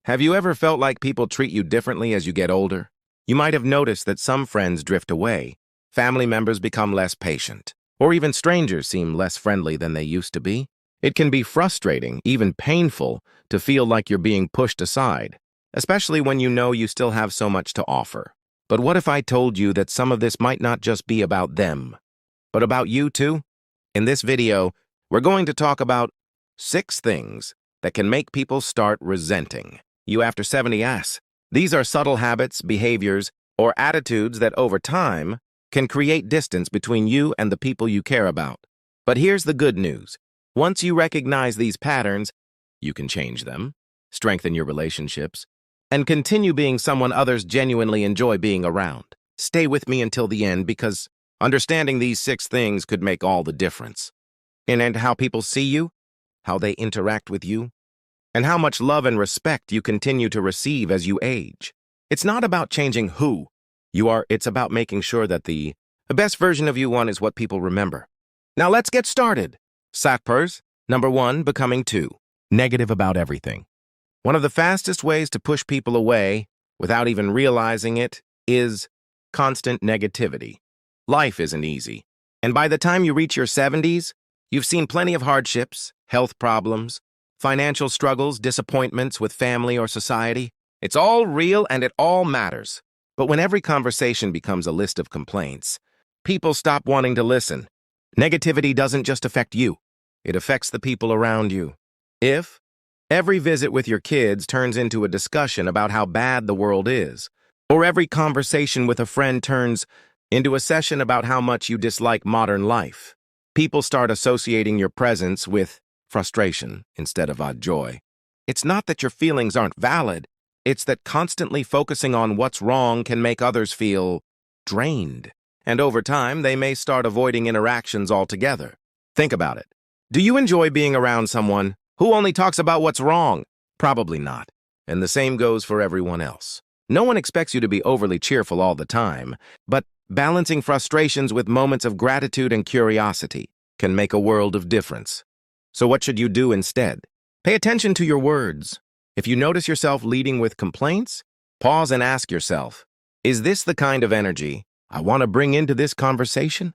Have you ever felt like people treat you differently as you get older? You might have noticed that some friends drift away, family members become less patient, or even strangers seem less friendly than they used to be. It can be frustrating, even painful, to feel like you're being pushed aside, especially when you know you still have so much to offer. But what if I told you that some of this might not just be about them, but about you too? In this video, we're going to talk about 6 things that can make people start resenting you after 70s. These are subtle habits, behaviors, or attitudes that over time can create distance between you and the people you care about. But here's the good news. Once you recognize these patterns, you can change them, strengthen your relationships, and continue being someone others genuinely enjoy being around. Stay with me until the end because understanding these 6 things could make all the difference. In how people see you, how they interact with you, and how much love and respect you continue to receive as you age. It's not about changing who you are, it's about making sure that the best version of you is what people remember. Now let's get started. Sappers, number 1, becoming 2. Negative about everything. One of the fastest ways to push people away, without even realizing it, is constant negativity. Life isn't easy, and by the time you reach your 70s, you've seen plenty of hardships, health problems, financial struggles, disappointments with family or society. It's all real and it all matters. But when every conversation becomes a list of complaints, people stop wanting to listen. Negativity doesn't just affect you, it affects the people around you. If every visit with your kids turns into a discussion about how bad the world is, or every conversation with a friend turns into a session about how much you dislike modern life, people start associating your presence with frustration instead of joy. It's not that your feelings aren't valid, it's that constantly focusing on what's wrong can make others feel drained. And over time, they may start avoiding interactions altogether. Think about it. Do you enjoy being around someone who only talks about what's wrong? Probably not. And the same goes for everyone else. No one expects you to be overly cheerful all the time, but balancing frustrations with moments of gratitude and curiosity can make a world of difference. So what should you do instead? Pay attention to your words. If you notice yourself leading with complaints, pause and ask yourself, is this the kind of energy I want to bring into this conversation?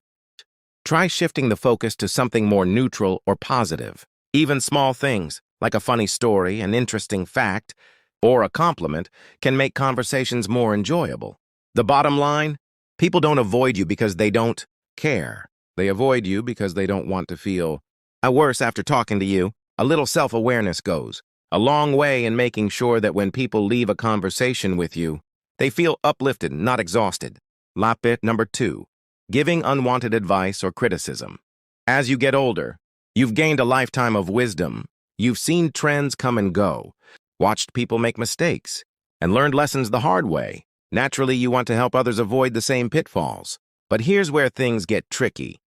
Try shifting the focus to something more neutral or positive. Even small things, like a funny story, an interesting fact, or a compliment, can make conversations more enjoyable. The bottom line, people don't avoid you because they don't care. They avoid you because they don't want to feel worse after talking to you. A little self-awareness goes a long way in making sure that when people leave a conversation with you, they feel uplifted, not exhausted. Bit number 2, giving unwanted advice or criticism. As you get older, you've gained a lifetime of wisdom. You've seen trends come and go, watched people make mistakes, and learned lessons the hard way. Naturally, you want to help others avoid the same pitfalls. But here's where things get tricky.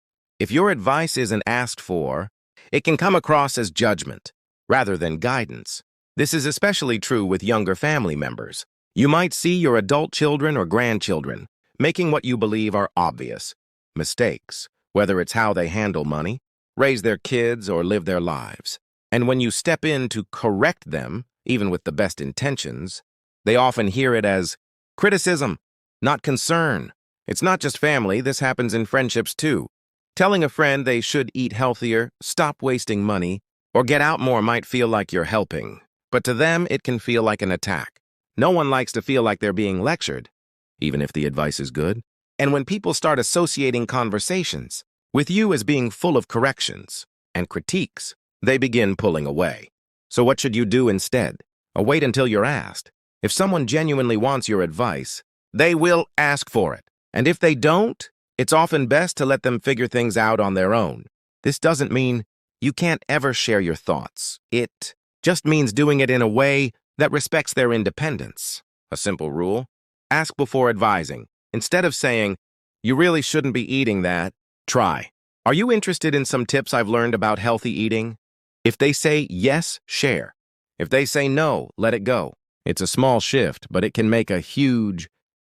If your advice isn't asked for, it can come across as judgment rather than guidance. This is especially true with younger family members. You might see your adult children or grandchildren making what you believe are obvious mistakes, whether it's how they handle money, raise their kids, or live their lives. And when you step in to correct them, even with the best intentions, they often hear it as criticism, not concern. It's not just family, this happens in friendships too. Telling a friend they should eat healthier, stop wasting money, or get out more might feel like you're helping. But to them, it can feel like an attack. No one likes to feel like they're being lectured, even if the advice is good. And when people start associating conversations with you as being full of corrections and critiques, they begin pulling away. So what should you do instead? Or wait until you're asked. If someone genuinely wants your advice, they will ask for it. And if they don't, it's often best to let them figure things out on their own. This doesn't mean you can't ever share your thoughts. It just means doing it in a way that respects their independence. A simple rule: ask before advising. Instead of saying, "You really shouldn't be eating that," try, "Are you interested in some tips I've learned about healthy eating?" If they say yes, share. If they say no, let it go. It's a small shift, but it can make a huge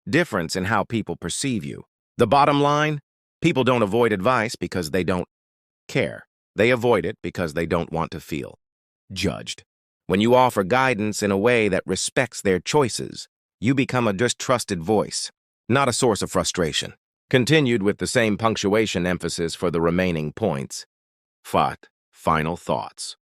difference in how people perceive you. The bottom line, people don't avoid advice because they don't care. They avoid it because they don't want to feel judged. When you offer guidance in a way that respects their choices, you become a trusted voice, not a source of frustration. Continued with the same punctuation emphasis for the remaining points. Final thoughts.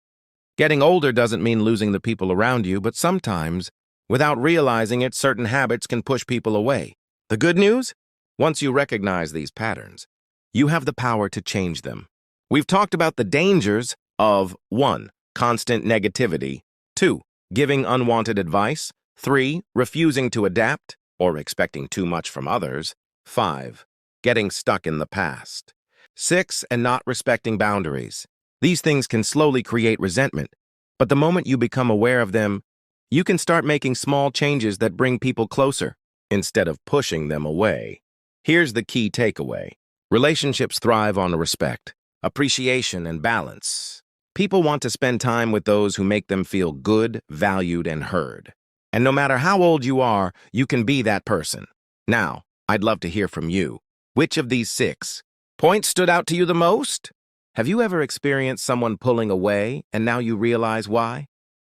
Getting older doesn't mean losing the people around you, but sometimes, without realizing it, certain habits can push people away. The good news? Once you recognize these patterns, you have the power to change them. We've talked about the dangers of 1. Constant negativity, 2. Giving unwanted advice, 3. Refusing to adapt or expecting too much from others, 5. Getting stuck in the past, 6. And not respecting boundaries. These things can slowly create resentment, but the moment you become aware of them, you can start making small changes that bring people closer instead of pushing them away. Here's the key takeaway. Relationships thrive on respect, appreciation, and balance. People want to spend time with those who make them feel good, valued, and heard. And no matter how old you are, you can be that person. Now, I'd love to hear from you. Which of these 6 points stood out to you the most? Have you ever experienced someone pulling away and now you realize why?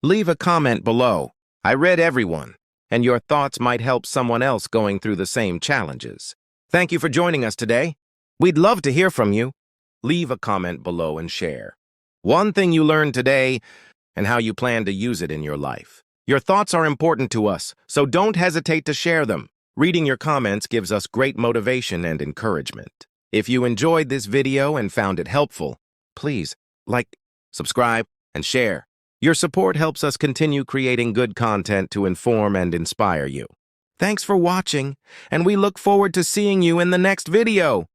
Leave a comment below. I read everyone, and your thoughts might help someone else going through the same challenges. Thank you for joining us today. We'd love to hear from you. Leave a comment below and share one thing you learned today and how you plan to use it in your life. Your thoughts are important to us, so don't hesitate to share them. Reading your comments gives us great motivation and encouragement. If you enjoyed this video and found it helpful, please like, subscribe, and share. Your support helps us continue creating good content to inform and inspire you. Thanks for watching, and we look forward to seeing you in the next video.